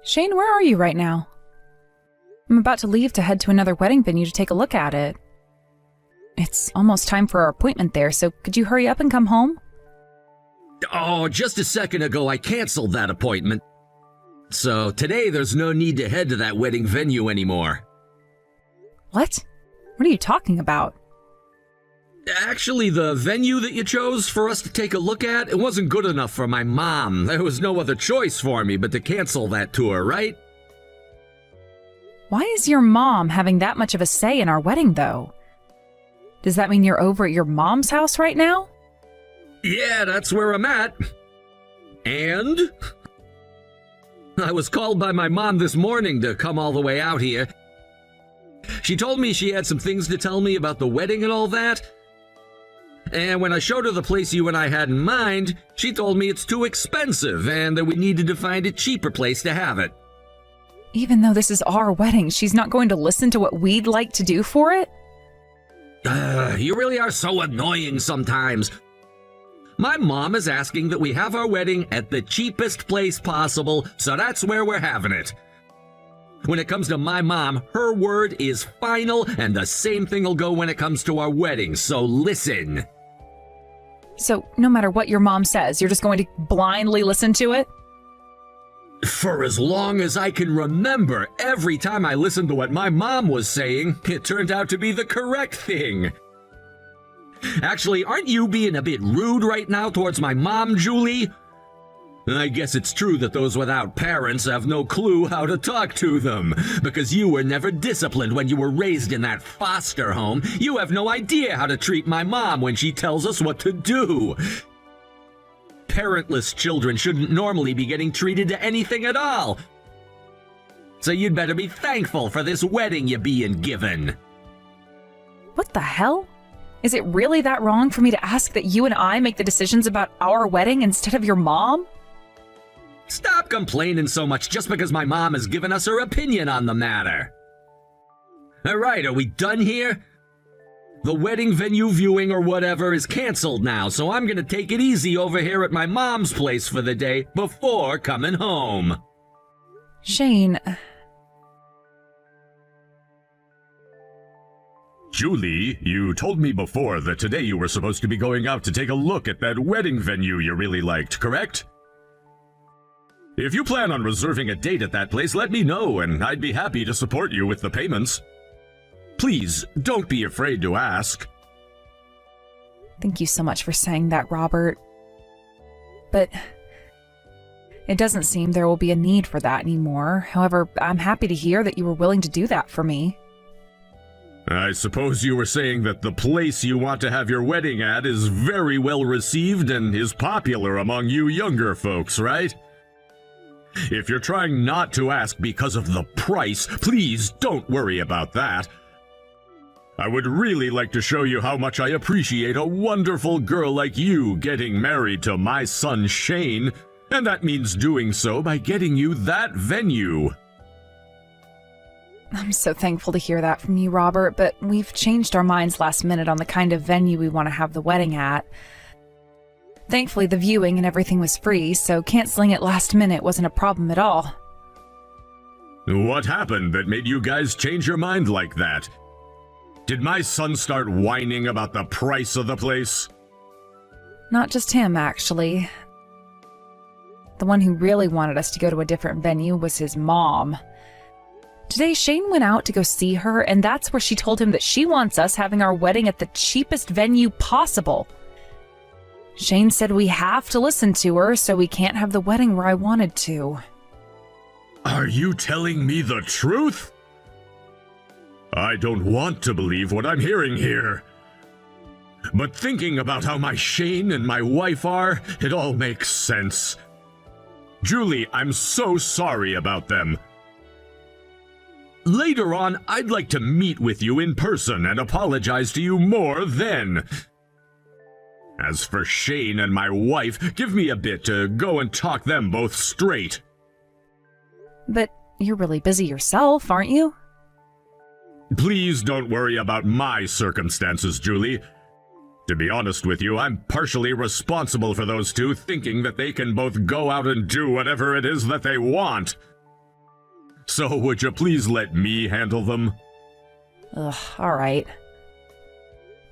Shane, where are you right now? I'm about to leave to head to another wedding venue to take a look at it. It's almost time for our appointment there, so could you hurry up and come home? Oh, just a second ago I canceled that appointment. So today there's no need to head to that wedding venue anymore. What? What are you talking about? Actually, the venue that you chose for us to take a look at, it wasn't good enough for my mom. There was no other choice for me but to cancel that tour, right? Why is your mom having that much of a say in our wedding, though? Does that mean you're over at your mom's house right now? Yeah, that's where I'm at. And I was called by my mom this morning to come all the way out here. She told me she had some things to tell me about the wedding and all that. And when I showed her the place you and I had in mind, she told me it's too expensive and that we needed to find a cheaper place to have it. Even though this is our wedding, she's not going to listen to what we'd like to do for it? You really are so annoying sometimes. My mom is asking that we have our wedding at the cheapest place possible, so that's where we're having it. When it comes to my mom, her word is final, and the same thing will go when it comes to our wedding, so listen. So, no matter what your mom says, you're just going to blindly listen to it? For as long as I can remember, every time I listened to what my mom was saying, it turned out to be the correct thing. Actually, aren't you being a bit rude right now towards my mom, Julie? I guess it's true that those without parents have no clue how to talk to them, because you were never disciplined when you were raised in that foster home. You have no idea how to treat my mom when she tells us what to do. Parentless children shouldn't normally be getting treated to anything at all. So you'd better be thankful for this wedding you're being given. What the hell? Is it really that wrong for me to ask that you and I make the decisions about our wedding instead of your mom? Stop complaining so much just because my mom has given us her opinion on the matter. All right, are we done here? The wedding venue viewing or whatever is canceled now, so I'm gonna take it easy over here at my mom's place for the day before coming home. Shane... Julie, you told me before that today you were supposed to be going out to take a look at that wedding venue you really liked, correct? If you plan on reserving a date at that place, let me know, and I'd be happy to support you with the payments. Please, don't be afraid to ask. Thank you so much for saying that, Robert. But it doesn't seem there will be a need for that anymore. However, I'm happy to hear that you were willing to do that for me. I suppose you were saying that the place you want to have your wedding at is very well received and is popular among you younger folks, right? If you're trying not to ask because of the price, please don't worry about that. I would really like to show you how much I appreciate a wonderful girl like you getting married to my son Shane, and that means doing so by getting you that venue. I'm so thankful to hear that from you, Robert, but we've changed our minds last minute on the kind of venue we want to have the wedding at. Thankfully, the viewing and everything was free, so canceling it last minute wasn't a problem at all. What happened that made you guys change your mind like that? Did my son start whining about the price of the place? Not just him, actually. The one who really wanted us to go to a different venue was his mom. Today, Shane went out to go see her, and that's where she told him that she wants us having our wedding at the cheapest venue possible. Shane said we have to listen to her, so we can't have the wedding where I wanted to. Are you telling me the truth? I don't want to believe what I'm hearing here. But thinking about how my Shane and my wife are, it all makes sense. Julie, I'm so sorry about them. Later on, I'd like to meet with you in person and apologize to you more then. As for Shane and my wife, give me a bit to go and talk them both straight. But you're really busy yourself, aren't you? Please don't worry about my circumstances, Julie. To be honest with you, I'm partially responsible for those two thinking that they can both go out and do whatever it is that they want. So would you please let me handle them? Ugh, all right.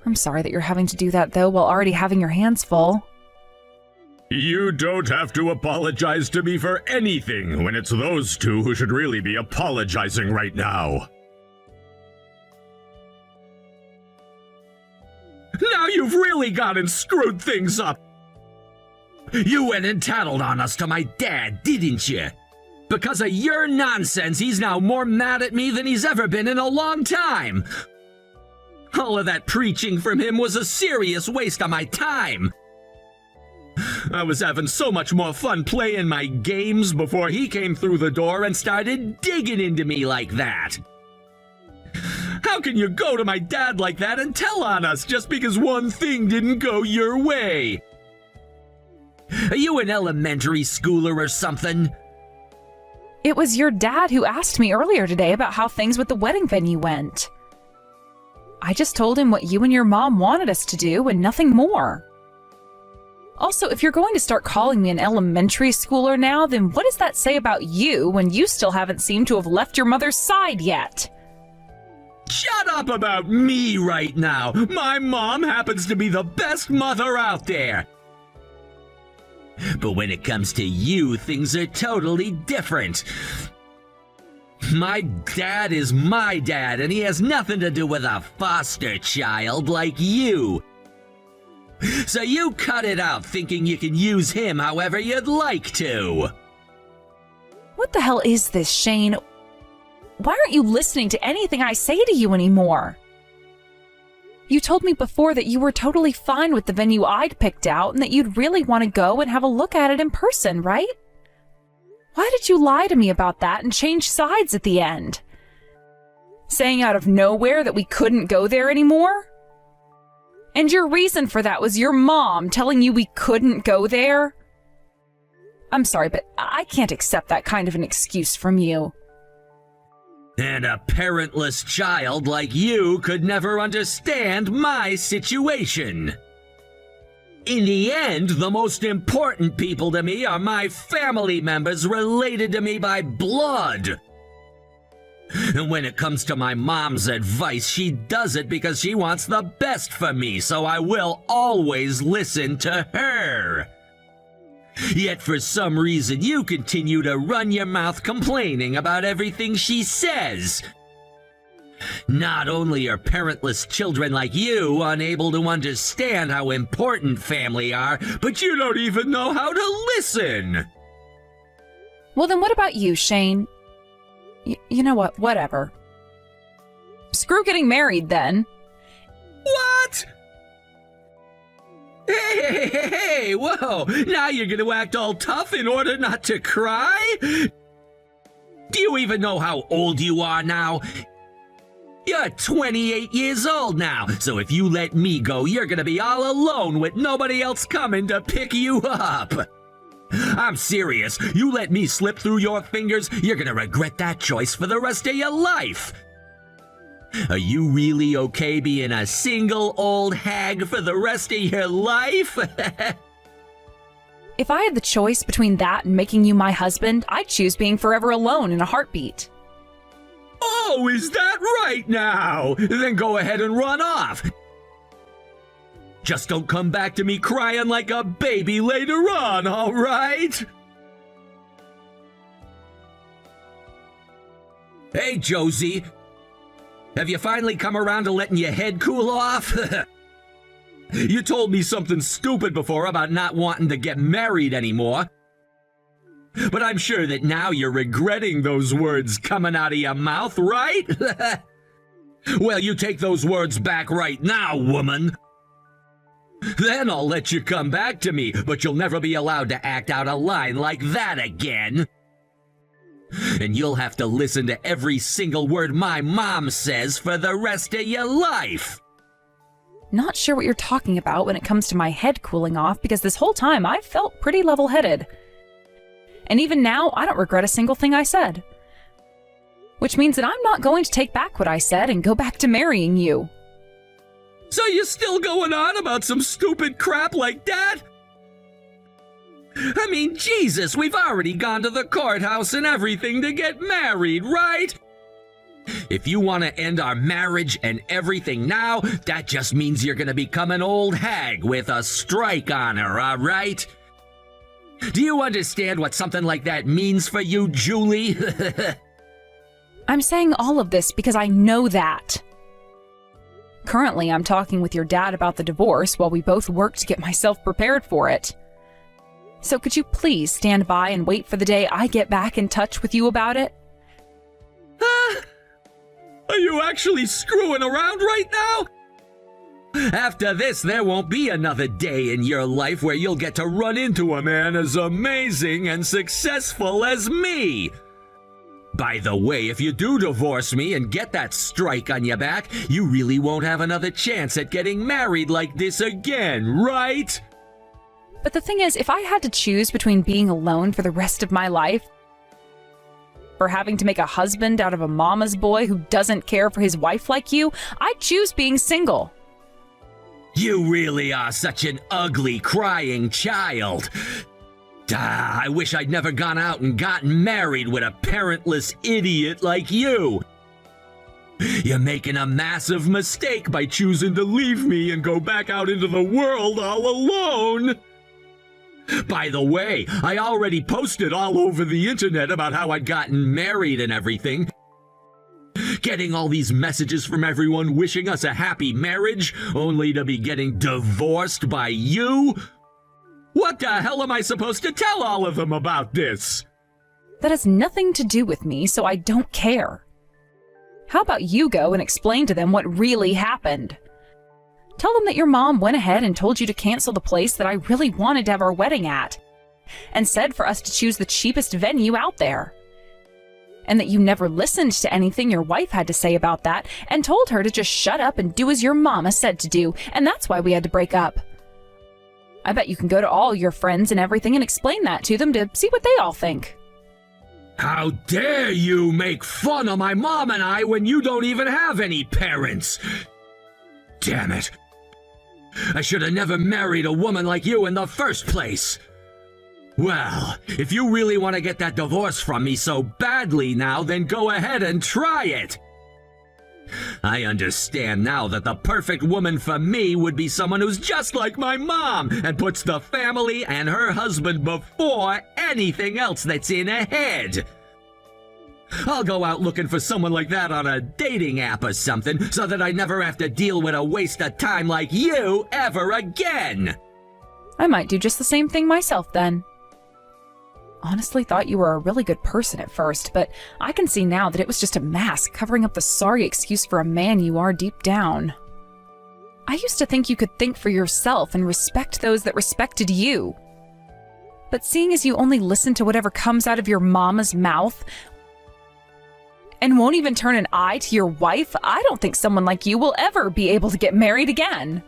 I'm sorry that you're having to do that, though, while already having your hands full. You don't have to apologize to me for anything when it's those two who should really be apologizing right now. Now you've really gone and screwed things up. You went and tattled on us to my dad, didn't you? Because of your nonsense, he's now more mad at me than he's ever been in a long time. All of that preaching from him was a serious waste of my time. I was having so much more fun playing my games before he came through the door and started digging into me like that. How can you go to my dad like that and tell on us just because one thing didn't go your way? Are you an elementary schooler or something? It was your dad who asked me earlier today about how things with the wedding venue went. I just told him what you and your mom wanted us to do and nothing more. Also, if you're going to start calling me an elementary schooler now, then what does that say about you when you still haven't seemed to have left your mother's side yet? Shut up about me right now. My mom happens to be the best mother out there. But when it comes to you, things are totally different. My dad is my dad, and he has nothing to do with a foster child like you. So you cut it out thinking you can use him however you'd like to. What the hell is this, Shane? Why aren't you listening to anything I say to you anymore? You told me before that you were totally fine with the venue I'd picked out and that you'd really want to go and have a look at it in person, right? Why did you lie to me about that and change sides at the end? Saying out of nowhere that we couldn't go there anymore? And your reason for that was your mom telling you we couldn't go there? I'm sorry, but I can't accept that kind of an excuse from you. And a parentless child like you could never understand my situation. In the end, the most important people to me are my family members related to me by blood. And when it comes to my mom's advice, she does it because she wants the best for me, so I will always listen to her. Yet for some reason, you continue to run your mouth complaining about everything she says. Not only are parentless children like you unable to understand how important family are, but you don't even know how to listen. Well, then what about you, Shane? You know what? Whatever. Screw getting married, then. What? Hey, whoa, now you're gonna act all tough in order not to cry? Do you even know how old you are now? You're 28 years old now, so if you let me go, you're gonna be all alone with nobody else coming to pick you up. I'm serious, you let me slip through your fingers, you're gonna regret that choice for the rest of your life. Are you really okay being a single old hag for the rest of your life? If I had the choice between that and making you my husband, I'd choose being forever alone in a heartbeat. Oh, is that right now? Then go ahead and run off. Just don't come back to me crying like a baby later on, all right? Hey, Josie. Have you finally come around to letting your head cool off? You told me something stupid before about not wanting to get married anymore. But I'm sure that now you're regretting those words coming out of your mouth, right? Well, you take those words back right now, woman. Then I'll let you come back to me, but you'll never be allowed to act out a line like that again. And you'll have to listen to every single word my mom says for the rest of your life. Not sure what you're talking about when it comes to my head cooling off, because this whole time I've felt pretty level-headed. And even now, I don't regret a single thing I said. Which means that I'm not going to take back what I said and go back to marrying you. So you're still going on about some stupid crap like that? I mean, Jesus, we've already gone to the courthouse and everything to get married, right? If you want to end our marriage and everything now, that just means you're gonna become an old hag with a strike on her, all right? Do you understand what something like that means for you, Julie? I'm saying all of this because I know that. Currently, I'm talking with your dad about the divorce while we both work to get myself prepared for it. So could you please stand by and wait for the day I get back in touch with you about it? Are you actually screwing around right now? After this, there won't be another day in your life where you'll get to run into a man as amazing and successful as me. By the way, if you do divorce me and get that strike on your back, you really won't have another chance at getting married like this again, right? But the thing is, if I had to choose between being alone for the rest of my life or having to make a husband out of a mama's boy who doesn't care for his wife like you, I'd choose being single. You really are such an ugly, crying child. I wish I'd never gone out and gotten married with a parentless idiot like you. You're making a massive mistake by choosing to leave me and go back out into the world all alone. By the way, I already posted all over the internet about how I'd gotten married and everything. Getting all these messages from everyone wishing us a happy marriage, only to be getting divorced by you? What the hell am I supposed to tell all of them about this? That has nothing to do with me, so I don't care. How about you go and explain to them what really happened? Tell them that your mom went ahead and told you to cancel the place that I really wanted to have our wedding at, and said for us to choose the cheapest venue out there. And that you never listened to anything your wife had to say about that, and told her to just shut up and do as your mama said to do, and that's why we had to break up. I bet you can go to all your friends and everything and explain that to them to see what they all think. How dare you make fun of my mom and I when you don't even have any parents? Damn it. I should have never married a woman like you in the first place. Well, if you really want to get that divorce from me so badly now, then go ahead and try it. I understand now that the perfect woman for me would be someone who's just like my mom and puts the family and her husband before anything else that's in her head. I'll go out looking for someone like that on a dating app or something so that I never have to deal with a waste of time like you ever again. I might do just the same thing myself then. Honestly thought you were a really good person at first, but I can see now that it was just a mask covering up the sorry excuse for a man you are deep down. I used to think you could think for yourself and respect those that respected you. But seeing as you only listen to whatever comes out of your mama's mouth and won't even turn an eye to your wife, I don't think someone like you will ever be able to get married again.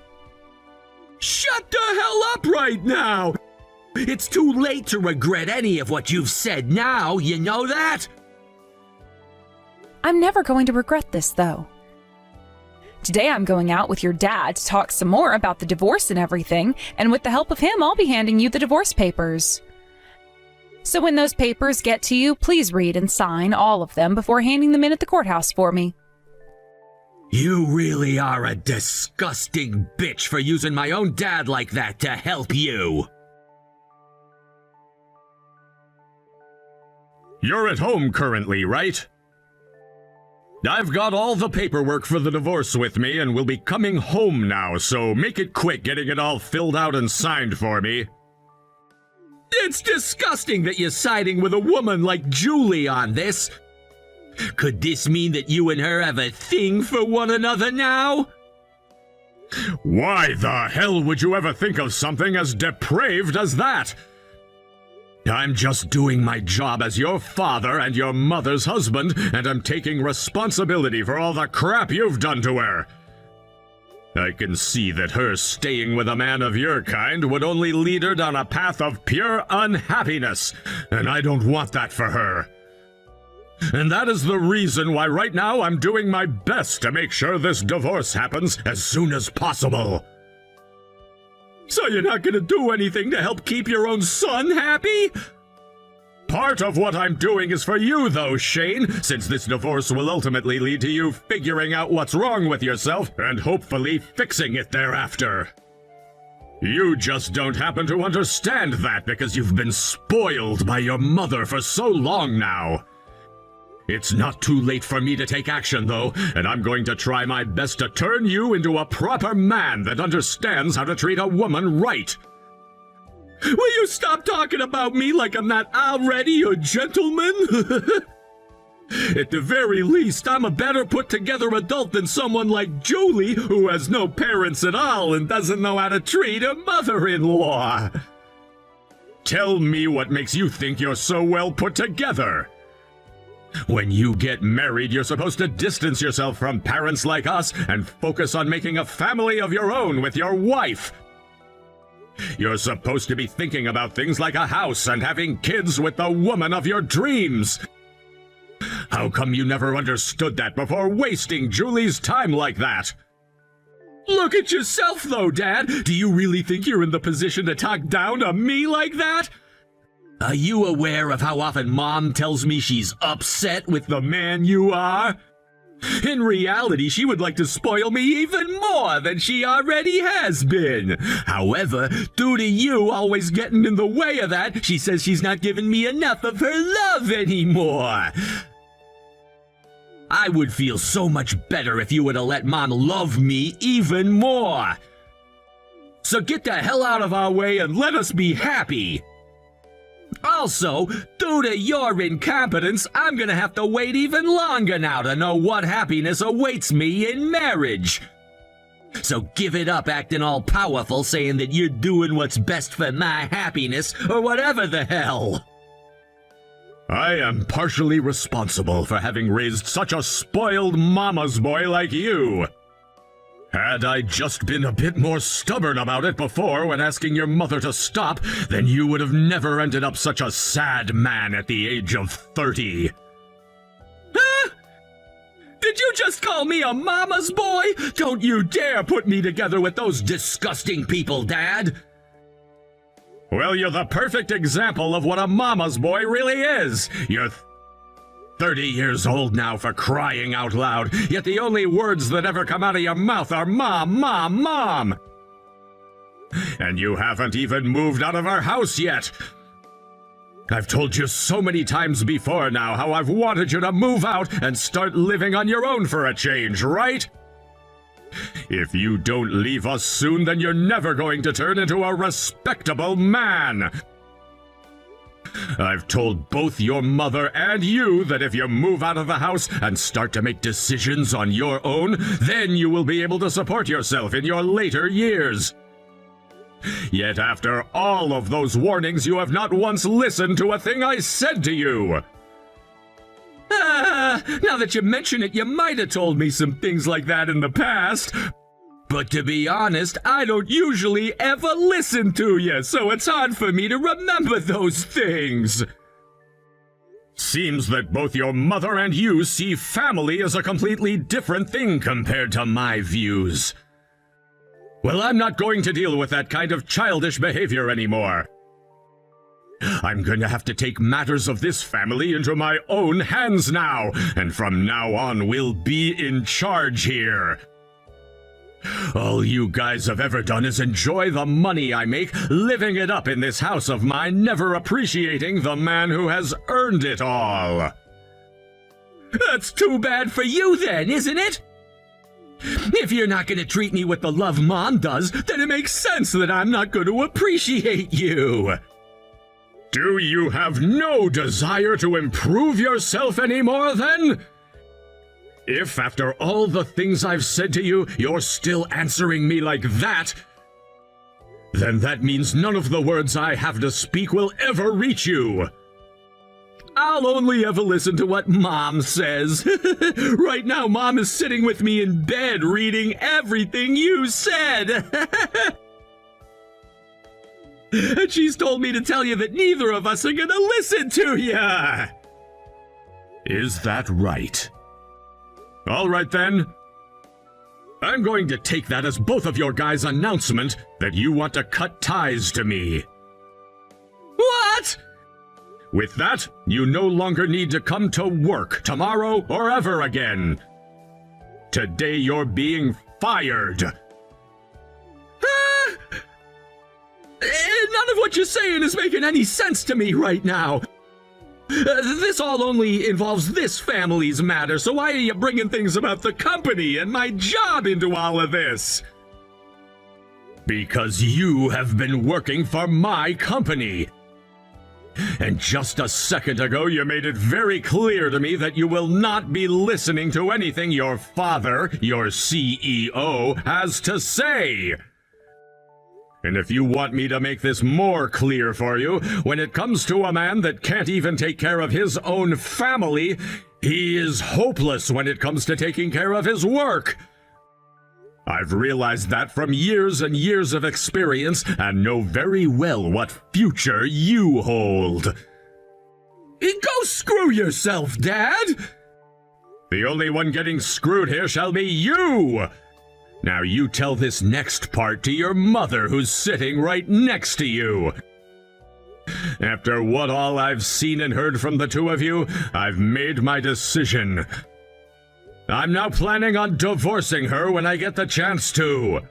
Shut the hell up right now! It's too late to regret any of what you've said now, you know that? I'm never going to regret this, though. Today I'm going out with your dad to talk some more about the divorce and everything, and with the help of him, I'll be handing you the divorce papers. So when those papers get to you, please read and sign all of them before handing them in at the courthouse for me. You really are a disgusting bitch for using my own dad like that to help you. You're at home currently, right? I've got all the paperwork for the divorce with me and will be coming home now, so make it quick getting it all filled out and signed for me. It's disgusting that you're siding with a woman like Julie on this. Could this mean that you and her have a thing for one another now? Why the hell would you ever think of something as depraved as that? I'm just doing my job as your father and your mother's husband, and I'm taking responsibility for all the crap you've done to her. I can see that her staying with a man of your kind would only lead her down a path of pure unhappiness, and I don't want that for her. And that is the reason why right now I'm doing my best to make sure this divorce happens as soon as possible. So you're not gonna do anything to help keep your own son happy? Part of what I'm doing is for you, though, Shane, since this divorce will ultimately lead to you figuring out what's wrong with yourself and hopefully fixing it thereafter. You just don't happen to understand that because you've been spoiled by your mother for so long now. It's not too late for me to take action, though, and I'm going to try my best to turn you into a proper man that understands how to treat a woman right. Will you stop talking about me like I'm not already a gentleman? At the very least, I'm a better put-together adult than someone like Julie, who has no parents at all and doesn't know how to treat a mother-in-law. Tell me what makes you think you're so well put together. When you get married, you're supposed to distance yourself from parents like us and focus on making a family of your own with your wife. You're supposed to be thinking about things like a house and having kids with the woman of your dreams. How come you never understood that before wasting Julie's time like that? Look at yourself, though, Dad. Do you really think you're in the position to talk down to me like that? Are you aware of how often Mom tells me she's upset with the man you are? In reality, she would like to spoil me even more than she already has been. However, due to you always getting in the way of that, she says she's not giving me enough of her love anymore. I would feel so much better if you were to let Mom love me even more. So get the hell out of our way and let us be happy. Also, due to your incompetence, I'm gonna have to wait even longer now to know what happiness awaits me in marriage. So give it up acting all powerful, saying that you're doing what's best for my happiness, or whatever the hell. I am partially responsible for having raised such a spoiled mama's boy like you. Had I just been a bit more stubborn about it before when asking your mother to stop, then you would have never ended up such a sad man at the age of 30. Huh? Did you just call me a mama's boy? Don't you dare put me together with those disgusting people, Dad. Well, you're the perfect example of what a mama's boy really is. You're 30 years old now, for crying out loud, yet the only words that ever come out of your mouth are Mom, Mom, Mom! And you haven't even moved out of our house yet! I've told you so many times before now how I've wanted you to move out and start living on your own for a change, right? If you don't leave us soon, then you're never going to turn into a respectable man! I've told both your mother and you that if you move out of the house and start to make decisions on your own, then you will be able to support yourself in your later years. Yet after all of those warnings, you have not once listened to a thing I said to you. Now that you mention it, you might have told me some things like that in the past. But to be honest, I don't usually ever listen to you, so it's hard for me to remember those things. Seems that both your mother and you see family as a completely different thing compared to my views. Well, I'm not going to deal with that kind of childish behavior anymore. I'm going to have to take matters of this family into my own hands now, and from now on we'll be in charge here. All you guys have ever done is enjoy the money I make, living it up in this house of mine, never appreciating the man who has earned it all. That's too bad for you then, isn't it? If you're not going to treat me with the love Mom does, then it makes sense that I'm not going to appreciate you. Do you have no desire to improve yourself anymore, then? If, after all the things I've said to you, you're still answering me like that, then that means none of the words I have to speak will ever reach you. I'll only ever listen to what Mom says. Right now, Mom is sitting with me in bed reading everything you said. And she's told me to tell you that neither of us are gonna listen to you. Is that right? All right, then. I'm going to take that as both of your guys' announcement that you want to cut ties to me. What? With that, you no longer need to come to work tomorrow or ever again. Today you're being fired. None of what you're saying is making any sense to me right now. This all only involves this family's matter, so why are you bringing things about the company and my job into all of this? Because you have been working for my company. And just a second ago, you made it very clear to me that you will not be listening to anything your father, your CEO, has to say. And if you want me to make this more clear for you, when it comes to a man that can't even take care of his own family, he is hopeless when it comes to taking care of his work. I've realized that from years and years of experience and know very well what future you hold. Go screw yourself, Dad! The only one getting screwed here shall be you! Now you tell this next part to your mother who's sitting right next to you. After what all I've seen and heard from the two of you, I've made my decision. I'm now planning on divorcing her when I get the chance to.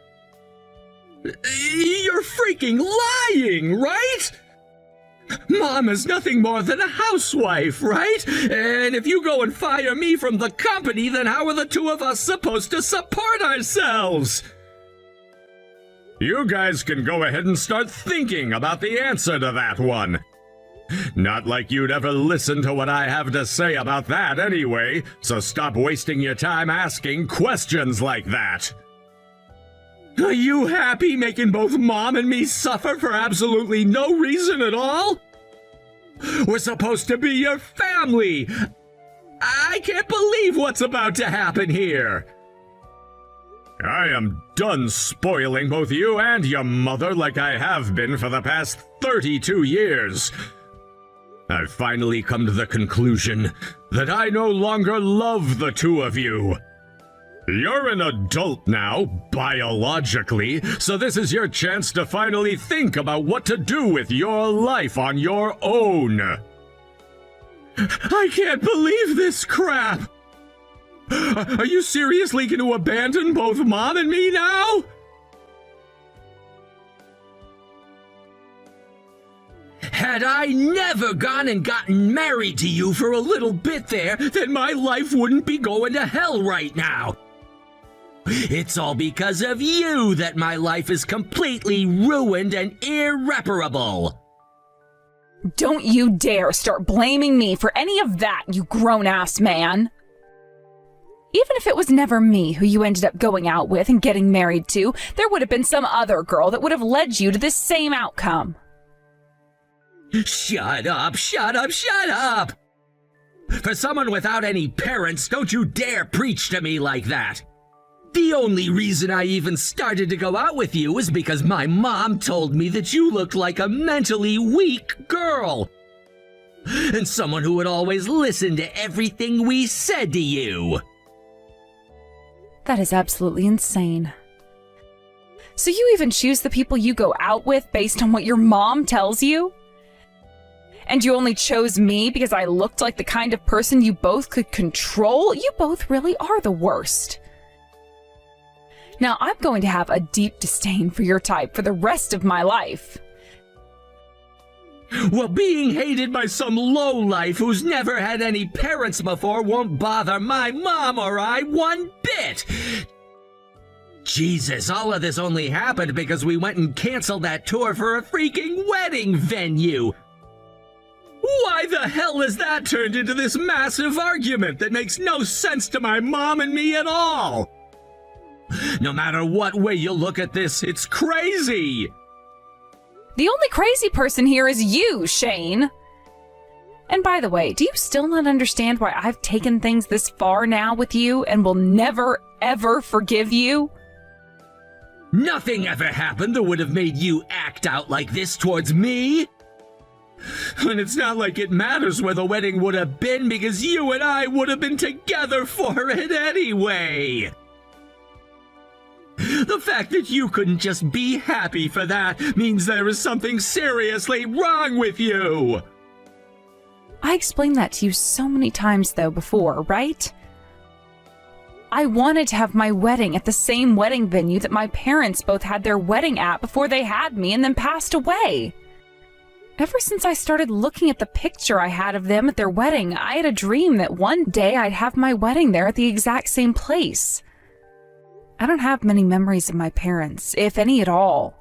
You're freaking lying, right? Mom is nothing more than a housewife, right? And if you go and fire me from the company, then how are the two of us supposed to support ourselves? You guys can go ahead and start thinking about the answer to that one. Not like you'd ever listen to what I have to say about that anyway, so stop wasting your time asking questions like that. Are you happy making both Mom and me suffer for absolutely no reason at all? We're supposed to be your family. I can't believe what's about to happen here. I am done spoiling both you and your mother like I have been for the past 32 years. I've finally come to the conclusion that I no longer love the two of you. You're an adult now, biologically, so this is your chance to finally think about what to do with your life on your own. I can't believe this crap! Are you seriously going to abandon both Mom and me now? Had I never gone and gotten married to you for a little bit there, then my life wouldn't be going to hell right now. It's all because of you that my life is completely ruined and irreparable. Don't you dare start blaming me for any of that, you grown-ass man. Even if it was never me who you ended up going out with and getting married to, there would have been some other girl that would have led you to this same outcome. Shut up, shut up, shut up! For someone without any parents, don't you dare preach to me like that. The only reason I even started to go out with you was because my mom told me that you looked like a mentally weak girl. And someone who would always listen to everything we said to you. That is absolutely insane. So you even choose the people you go out with based on what your mom tells you? And you only chose me because I looked like the kind of person you both could control? You both really are the worst. Now I'm going to have a deep disdain for your type for the rest of my life. Well, being hated by some lowlife who's never had any parents before won't bother my mom or I one bit. Jesus, all of this only happened because we went and canceled that tour for a freaking wedding venue. Why the hell has that turned into this massive argument that makes no sense to my mom and me at all? No matter what way you look at this, it's crazy! The only crazy person here is you, Shane. And by the way, do you still not understand why I've taken things this far now with you and will never, ever forgive you? Nothing ever happened that would have made you act out like this towards me. And it's not like it matters where the wedding would have been because you and I would have been together for it anyway. The fact that you couldn't just be happy for that means there is something seriously wrong with you! I explained that to you so many times, though, before, right? I wanted to have my wedding at the same wedding venue that my parents both had their wedding at before they had me and then passed away. Ever since I started looking at the picture I had of them at their wedding, I had a dream that one day I'd have my wedding there at the exact same place. I don't have many memories of my parents, if any at all.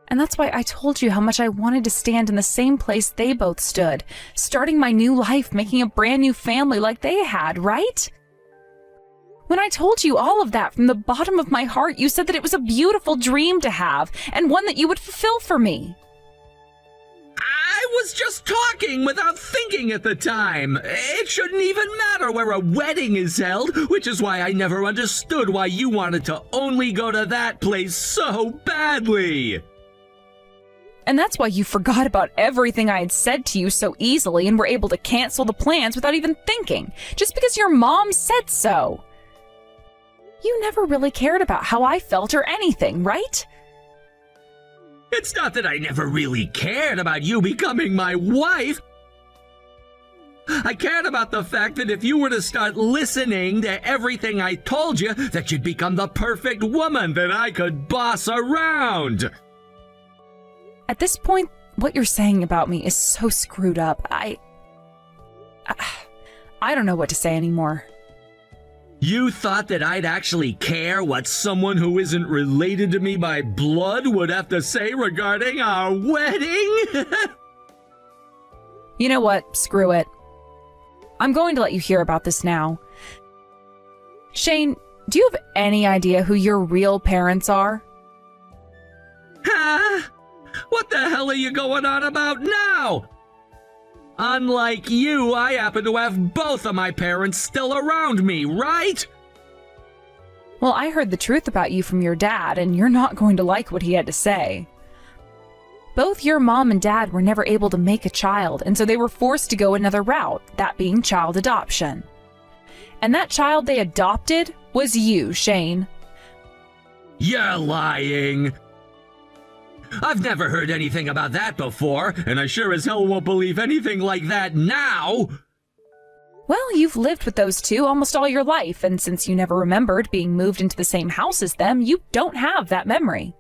And that's why I told you how much I wanted to stand in the same place they both stood, starting my new life, making a brand new family like they had, right? When I told you all of that from the bottom of my heart, you said that it was a beautiful dream to have, and one that you would fulfill for me. I was just talking without thinking at the time. It shouldn't even matter where a wedding is held, which is why I never understood why you wanted to only go to that place so badly. And that's why you forgot about everything I had said to you so easily and were able to cancel the plans without even thinking, just because your mom said so. You never really cared about how I felt or anything, right? It's not that I never really cared about you becoming my wife. I cared about the fact that if you were to start listening to everything I told you, that you'd become the perfect woman that I could boss around. At this point, what you're saying about me is so screwed up. I don't know what to say anymore. You thought that I'd actually care what someone who isn't related to me by blood would have to say regarding our wedding? You know what? Screw it. I'm going to let you hear about this now. Shane, do you have any idea who your real parents are? Huh? What the hell are you going on about now? Unlike you, I happen to have both of my parents still around me, right? Well, I heard the truth about you from your dad, and you're not going to like what he had to say. Both your mom and dad were never able to make a child, and so they were forced to go another route, that being child adoption. And that child they adopted was you, Shane. You're lying. I've never heard anything about that before, and I sure as hell won't believe anything like that now. Well, you've lived with those two almost all your life, and since you never remembered being moved into the same house as them, you don't have that memory.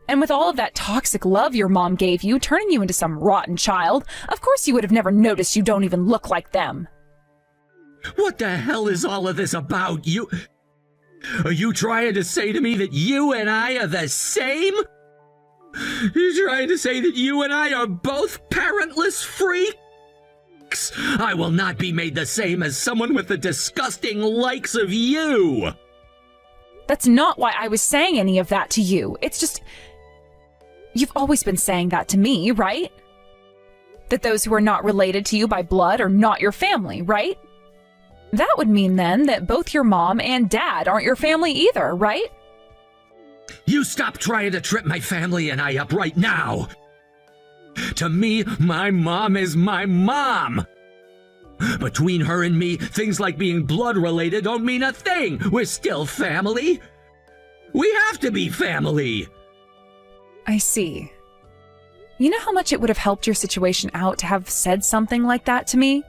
And with all of that toxic love your mom gave you, turning you into some rotten child, of course you would have never noticed you don't even look like them. What the hell is all of this about? Are you trying to say to me that you and I are the same? You're trying to say that you and I are both parentless freaks? I will not be made the same as someone with the disgusting likes of you. That's not why I was saying any of that to you. It's just, you've always been saying that to me, right? That those who are not related to you by blood are not your family, right? That would mean then that both your mom and dad aren't your family either, right? You stop trying to trip my family and I up right now. To me, my mom is my mom. Between her and me, things like being blood-related don't mean a thing. We're still family. We have to be family. I see. You know how much it would have helped your situation out to have said something like that to me?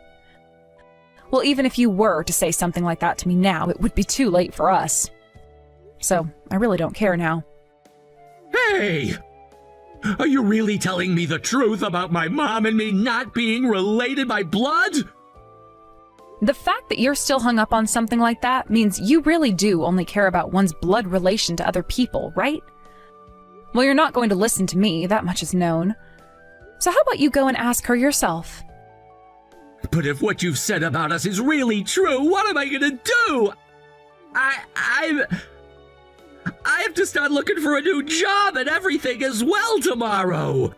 Well, even if you were to say something like that to me now, it would be too late for us. So, I really don't care now. Hey! Are you really telling me the truth about my mom and me not being related by blood? The fact that you're still hung up on something like that means you really do only care about one's blood relation to other people, right? Well, you're not going to listen to me, that much is known. So how about you go and ask her yourself? But if what you've said about us is really true, what am I gonna do? I have to start looking for a new job and everything as well tomorrow.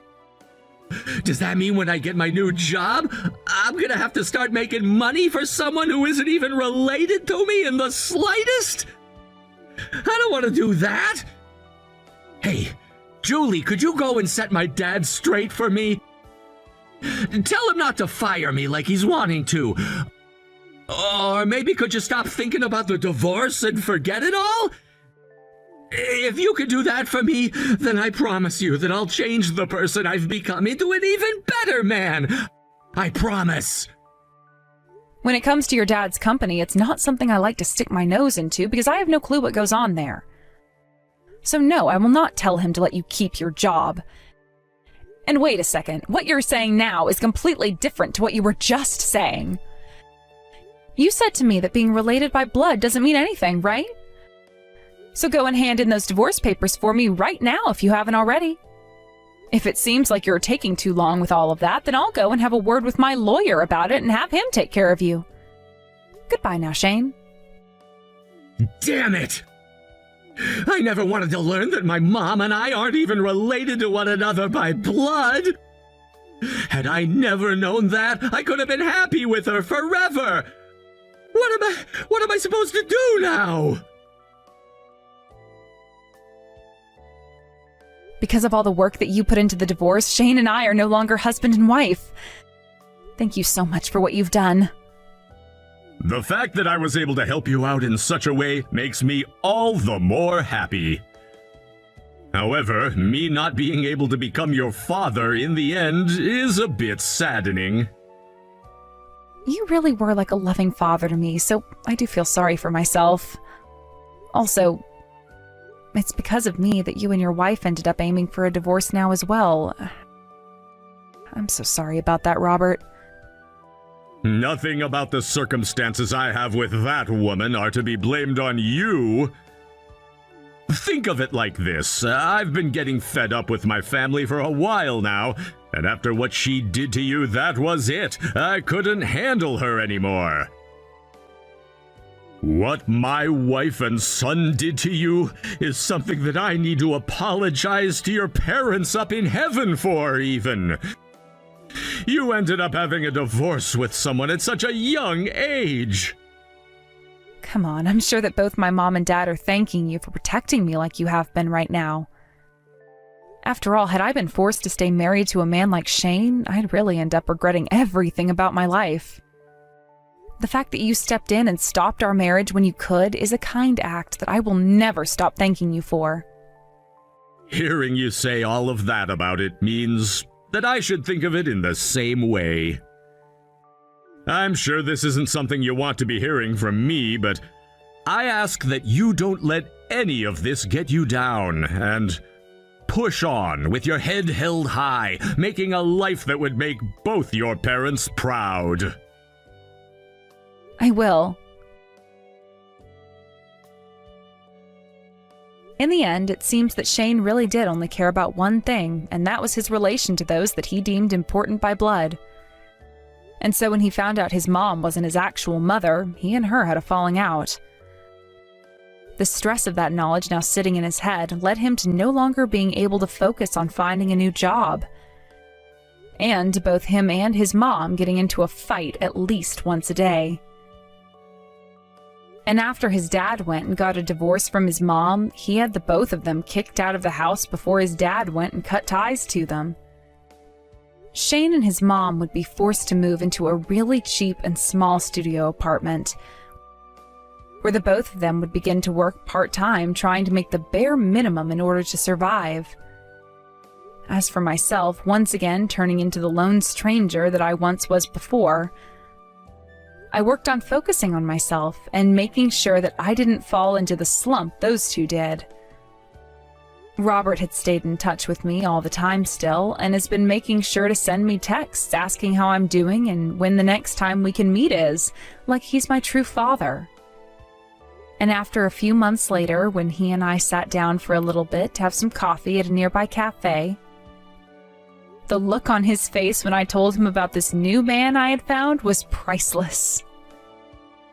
Does that mean when I get my new job, I'm gonna have to start making money for someone who isn't even related to me in the slightest? I don't want to do that. Hey, Julie, could you go and set my dad straight for me? Tell him not to fire me like he's wanting to. Or maybe could you stop thinking about the divorce and forget it all? If you could do that for me, then I promise you that I'll change the person I've become into an even better man. I promise. When it comes to your dad's company, it's not something I like to stick my nose into because I have no clue what goes on there. So no, I will not tell him to let you keep your job. And wait a second, what you're saying now is completely different to what you were just saying. You said to me that being related by blood doesn't mean anything, right? So go and hand in those divorce papers for me right now if you haven't already. If it seems like you're taking too long with all of that, then I'll go and have a word with my lawyer about it and have him take care of you. Goodbye now, Shane. Damn it! I never wanted to learn that my mom and I aren't even related to one another by blood. Had I never known that, I could have been happy with her forever. What am I supposed to do now? Because of all the work that you put into the divorce, Shane and I are no longer husband and wife. Thank you so much for what you've done. The fact that I was able to help you out in such a way makes me all the more happy. However, me not being able to become your father in the end is a bit saddening. You really were like a loving father to me, so I do feel sorry for myself. Also, it's because of me that you and your wife ended up aiming for a divorce now as well. I'm so sorry about that, Robert. Nothing about the circumstances I have with that woman are to be blamed on you. Think of it like this. I've been getting fed up with my family for a while now, and after what she did to you, that was it. I couldn't handle her anymore. What my wife and son did to you is something that I need to apologize to your parents up in heaven for, even. You ended up having a divorce with someone at such a young age. Come on, I'm sure that both my mom and dad are thanking you for protecting me like you have been right now. After all, had I been forced to stay married to a man like Shane, I'd really end up regretting everything about my life. The fact that you stepped in and stopped our marriage when you could is a kind act that I will never stop thanking you for. Hearing you say all of that about it means that I should think of it in the same way. I'm sure this isn't something you want to be hearing from me, but I ask that you don't let any of this get you down, and push on with your head held high, making a life that would make both your parents proud. I will. In the end, it seems that Shane really did only care about one thing, and that was his relation to those that he deemed important by blood. And so when he found out his mom wasn't his actual mother, he and her had a falling out. The stress of that knowledge now sitting in his head led him to no longer being able to focus on finding a new job. And both him and his mom getting into a fight at least once a day. And after his dad went and got a divorce from his mom, he had the both of them kicked out of the house before his dad went and cut ties to them. Shane and his mom would be forced to move into a really cheap and small studio apartment, where the both of them would begin to work part-time trying to make the bare minimum in order to survive. As for myself, once again turning into the lone stranger that I once was before, I worked on focusing on myself and making sure that I didn't fall into the slump those two did. Robert had stayed in touch with me all the time still, and has been making sure to send me texts asking how I'm doing and when the next time we can meet is, like he's my true father. And after a few months later, when he and I sat down for a little bit to have some coffee at a nearby cafe, the look on his face when I told him about this new man I had found was priceless.